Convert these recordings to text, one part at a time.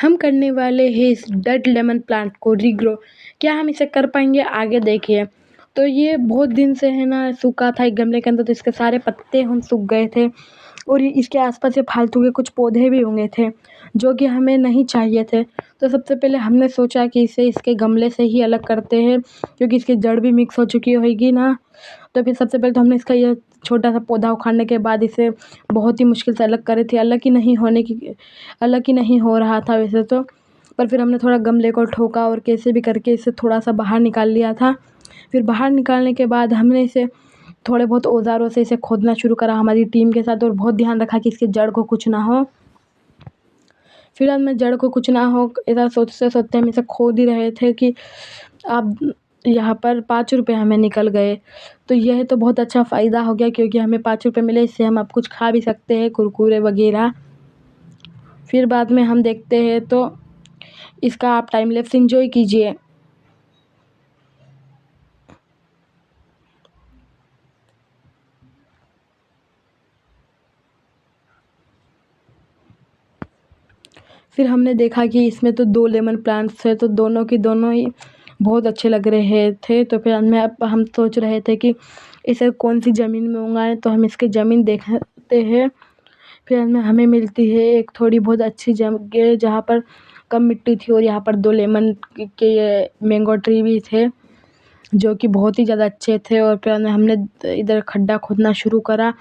हम करने वाले हैं इस डेड लेमन प्लांट को रीग्रो। क्या हम इसे कर पाएंगे? आगे देखिए। तो ये बहुत दिन से है ना सूखा था एक गमले के अंदर, तो इसके सारे पत्ते हम सूख गए थे और ये इसके आसपास ये फालतू के कुछ पौधे भी होंगे थे जो कि हमें नहीं चाहिए थे। तो सबसे पहले हमने सोचा कि इसे इसके गमले से ही अलग करते हैं, क्योंकि इसकी जड़ भी मिक्स हो चुकी होगी ना। तो फिर सबसे पहले तो हमने इसका ये छोटा सा पौधा उखाड़ने के बाद इसे बहुत ही मुश्किल से अलग करे थे। अलग ही नहीं हो रहा था वैसे तो, पर फिर हमने थोड़ा गमले को ठोका और कैसे भी करके इसे थोड़ा सा बाहर निकाल लिया था। फिर बाहर निकालने के बाद हमने इसे थोड़े बहुत औज़ारों से इसे खोदना शुरू करा हमारी टीम के साथ, और बहुत ध्यान रखा कि इसकी जड़ को कुछ ना हो। फिर हमने जड़ को कुछ ना हो ऐसा सोचते हम इसे खोद ही रहे थे कि अब यहाँ पर 5 रुपये हमें निकल गए। तो यह तो बहुत अच्छा फ़ायदा हो गया, क्योंकि हमें 5 रुपये मिले, इससे हम अब कुछ खा भी सकते हैं, कुरकुरे वगैरह। फिर बाद में हम देखते हैं, तो इसका आप टाइम लैप्स एंजॉय कीजिए। फिर हमने देखा कि इसमें तो 2 लेमन प्लांट्स है, तो दोनों की दोनों ही बहुत अच्छे लग रहे थे। तो फिर हम सोच रहे थे कि इसे कौन सी ज़मीन में उगाएं, तो हम इसकी ज़मीन देखते हैं। फिर हमें मिलती है एक थोड़ी बहुत अच्छी जगह जहाँ पर कम मिट्टी थी, और यहाँ पर 2 लेमन के मैंगो ट्री भी थे जो कि बहुत ही ज़्यादा अच्छे थे। और फिर हमने इधर खड्डा खोदना शुरू करा,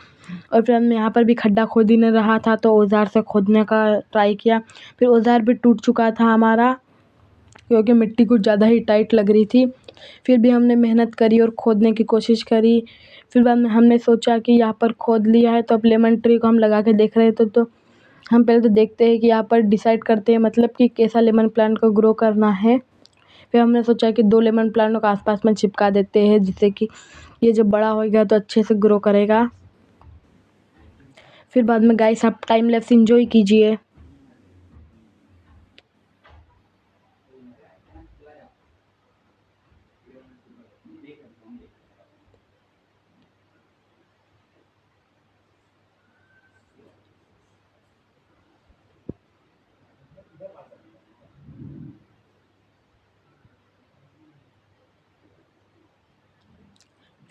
और फिर हमने यहाँ पर भी खड्डा खोद ही नहीं रहा था, तो औज़ार से खोदने का ट्राई किया। फिर औज़ार भी टूट चुका था हमारा, क्योंकि मिट्टी कुछ ज़्यादा ही टाइट लग रही थी। फिर भी हमने मेहनत करी और खोदने की कोशिश करी। फिर बाद में हमने सोचा कि यहाँ पर खोद लिया है, तो अब लेमन ट्री को हम लगा के देख रहे थे। तो हम पहले तो देखते हैं कि यहाँ पर डिसाइड करते हैं, मतलब कि कैसा लेमन प्लांट को ग्रो करना है। फिर हमने सोचा कि 2 लेमन प्लांटों को आसपास में चिपका देते हैं, जिससे कि ये जब बड़ा होगा तो अच्छे से ग्रो करेगा। फिर बाद में गाइस आप टाइम लैप्स एंजॉय कीजिए।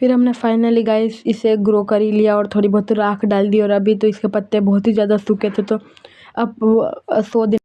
फिर हमने फाइनली गाइस इसे ग्रो कर ही लिया और थोड़ी बहुत राख डाल दी, और अभी तो इसके पत्ते बहुत ही ज़्यादा सूखे थे। तो अब 100 दिन